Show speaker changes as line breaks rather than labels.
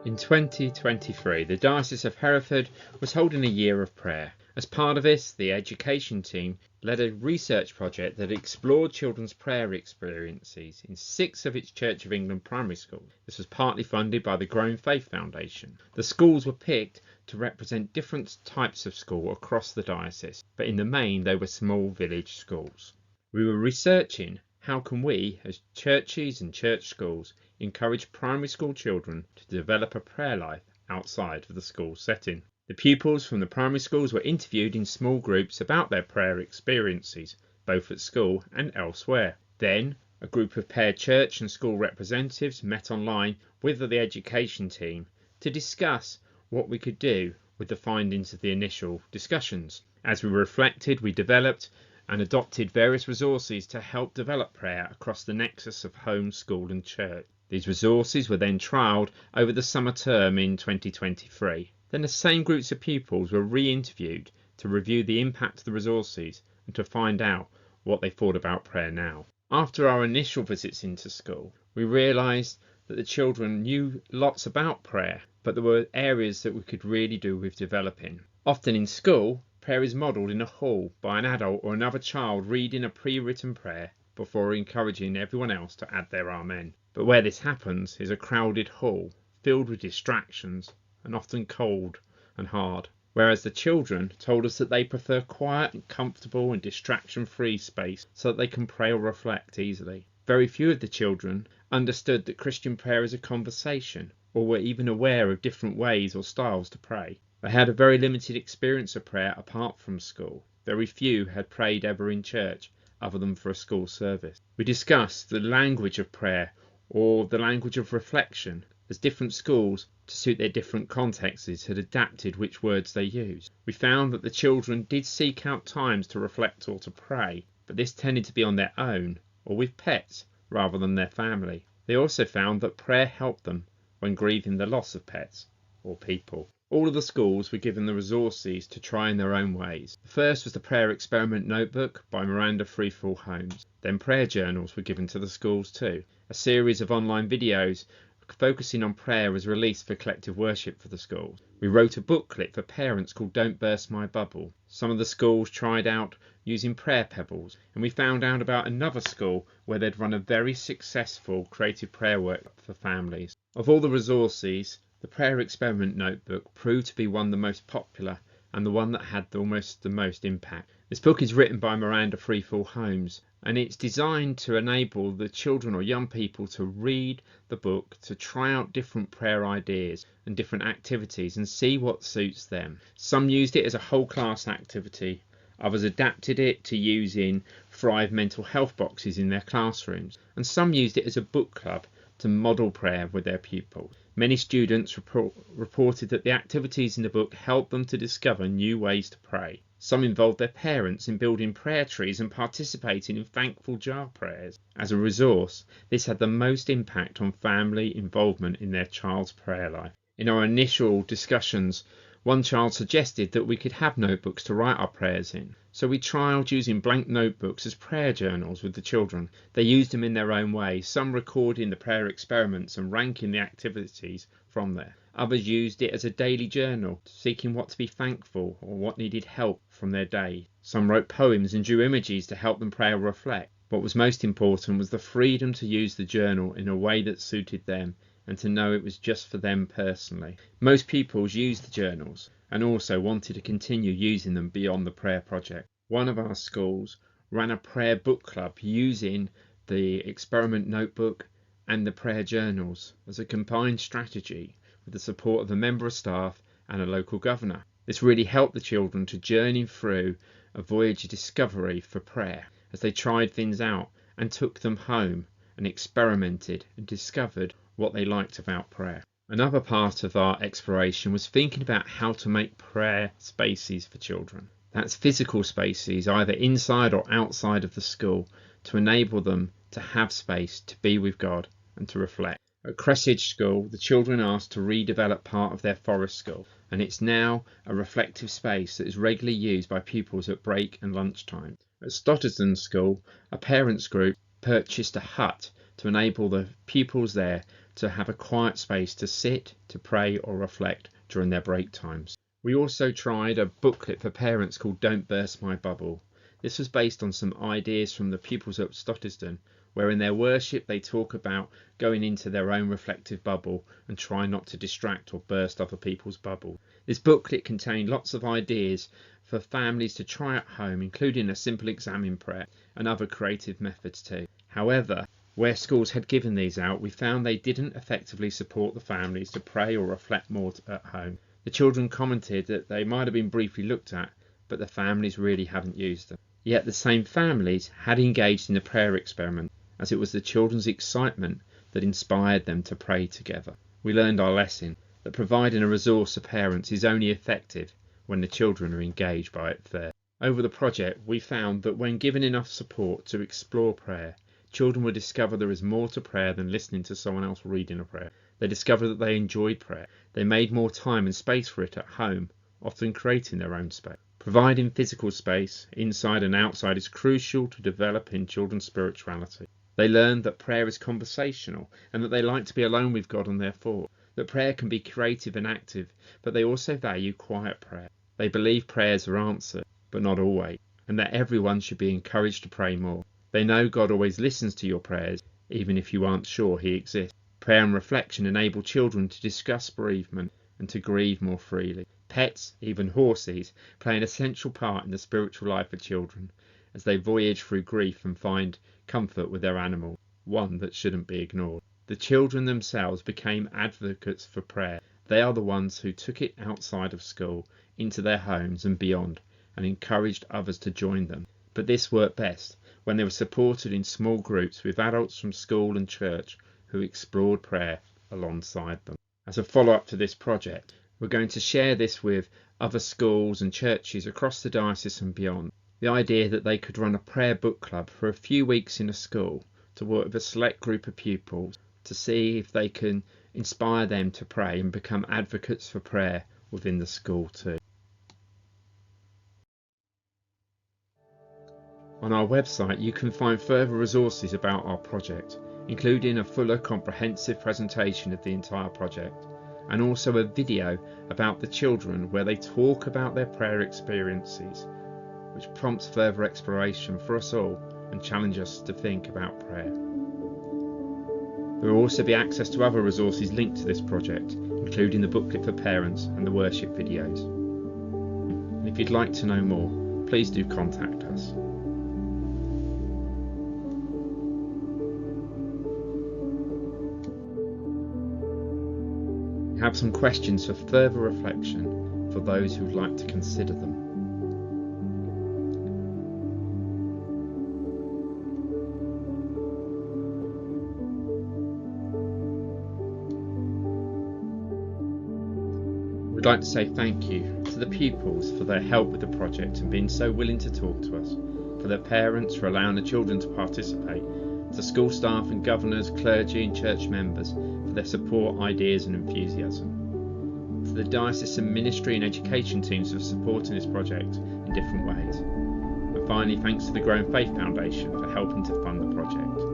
In 2023, the Diocese of Hereford was holding a year of prayer. As part of this, the education team led a research project that explored children's prayer experiences in 6 of its Church of England primary schools. This was partly funded by the Growing Faith Foundation. The schools were picked to represent different types of school across the diocese, but in the main they were small village schools. We were researching how can we, as churches and church schools, encourage primary school children to develop a prayer life outside of the school setting. The pupils from the primary schools were interviewed in small groups about their prayer experiences, both at school and elsewhere. Then, a group of paired church and school representatives met online with the education team to discuss what we could do with the findings of the initial discussions. As we reflected, we developed and adopted various resources to help develop prayer across the nexus of home, school and church. These resources were then trialled over the summer term in 2023. Then the same groups of pupils were re-interviewed to review the impact of the resources and to find out what they thought about prayer now. After our initial visits into school, we realised that the children knew lots about prayer, but there were areas that we could really do with developing. Often in school, prayer is modelled in a hall by an adult or another child reading a pre-written prayer before encouraging everyone else to add their amen. But where this happens is a crowded hall filled with distractions and often cold and hard. Whereas the children told us that they prefer quiet and comfortable and distraction-free space so that they can pray or reflect easily. Very few of the children understood that Christian prayer is a conversation or were even aware of different ways or styles to pray. They had a very limited experience of prayer apart from school. Very few had prayed ever in church other than for a school service. We discussed the language of prayer or the language of reflection as different schools, to suit their different contexts, had adapted which words they used. We found that the children did seek out times to reflect or to pray, but this tended to be on their own or with pets rather than their family. They also found that prayer helped them when grieving the loss of pets or people. All of the schools were given the resources to try in their own ways. The first was the Prayer Experiment Notebook by Miranda Freefall Holmes. Then prayer journals were given to the schools too. A series of online videos focusing on prayer was released for collective worship for the schools. We wrote a booklet for parents called Don't Burst My Bubble. Some of the schools tried out using prayer pebbles, and we found out about another school where they'd run a very successful creative prayer work for families. Of all the resources, the Prayer Experiment Notebook proved to be one of the most popular and the one that had the most impact. This book is written by Miranda Freefall Holmes, and it's designed to enable the children or young people to read the book, to try out different prayer ideas and different activities and see what suits them. Some used it as a whole class activity, others adapted it to use in Thrive mental health boxes in their classrooms, and some used it as a book club to model prayer with their pupils. Many students reported that the activities in the book helped them to discover new ways to pray. Some involved their parents in building prayer trees and participating in thankful jar prayers. As a resource, this had the most impact on family involvement in their child's prayer life. In our initial discussions, one child suggested that we could have notebooks to write our prayers in. So we trialled using blank notebooks as prayer journals with the children. They used them in their own way, some recording the prayer experiments and ranking the activities from there. Others used it as a daily journal, seeking what to be thankful or what needed help from their day. Some wrote poems and drew images to help them pray or reflect. What was most important was the freedom to use the journal in a way that suited them and to know it was just for them personally. Most pupils used the journals and also wanted to continue using them beyond the prayer project. One of our schools ran a prayer book club using the experiment notebook and the prayer journals as a combined strategy with the support of a member of staff and a local governor. This really helped the children to journey through a voyage of discovery for prayer as they tried things out and took them home and experimented and discovered what they liked about prayer. Another part of our exploration was thinking about how to make prayer spaces for children. That's physical spaces either inside or outside of the school to enable them to have space to be with God and to reflect. At Cressidge School, the children asked to redevelop part of their forest school, and it's now a reflective space that is regularly used by pupils at break and lunchtime. At Stotterston School, a parents group purchased a hut to enable the pupils there to have a quiet space to sit, to pray or reflect during their break times. We also tried a booklet for parents called Don't Burst My Bubble. This was based on some ideas from the pupils at Stottiston, where in their worship they talk about going into their own reflective bubble and try not to distract or burst other people's bubble. This booklet contained lots of ideas for families to try at home, including a simple exam in prayer and other creative methods too. However, where schools had given these out, we found they didn't effectively support the families to pray or reflect more at home. The children commented that they might have been briefly looked at, but the families really hadn't used them. Yet the same families had engaged in the prayer experiment, as it was the children's excitement that inspired them to pray together. We learned our lesson, that providing a resource to parents is only effective when the children are engaged by it first. Over the project, we found that when given enough support to explore prayer, children would discover there is more to prayer than listening to someone else reading a prayer. They discovered that they enjoyed prayer. They made more time and space for it at home, often creating their own space. Providing physical space, inside and outside, is crucial to developing children's spirituality. They learned that prayer is conversational and that they like to be alone with God and their thoughts. That prayer can be creative and active, but they also value quiet prayer. They believe prayers are answered, but not always, and that everyone should be encouraged to pray more. They know God always listens to your prayers, even if you aren't sure He exists. Prayer and reflection enable children to discuss bereavement and to grieve more freely. Pets, even horses, play an essential part in the spiritual life of children as they voyage through grief and find comfort with their animal, one that shouldn't be ignored. The children themselves became advocates for prayer. They are the ones who took it outside of school, into their homes and beyond, and encouraged others to join them. But this worked best when they were supported in small groups with adults from school and church who explored prayer alongside them. As a follow-up to this project, we're going to share this with other schools and churches across the diocese and beyond. The idea that they could run a prayer book club for a few weeks in a school to work with a select group of pupils to see if they can inspire them to pray and become advocates for prayer within the school too. On our website you can find further resources about our project, including a fuller comprehensive presentation of the entire project, and also a video about the children where they talk about their prayer experiences, which prompts further exploration for us all and challenges us to think about prayer. There will also be access to other resources linked to this project, including the booklet for parents and the worship videos. And if you'd like to know more, please do contact us. We have some questions for further reflection for those who would like to consider them. We'd like to say thank you to the pupils for their help with the project and being so willing to talk to us, for their parents for allowing the children to participate, to school staff and governors, clergy and church members for their support, ideas and enthusiasm, to the diocesan ministry and education teams for supporting this project in different ways, and finally thanks to the Growing Faith Foundation for helping to fund the project.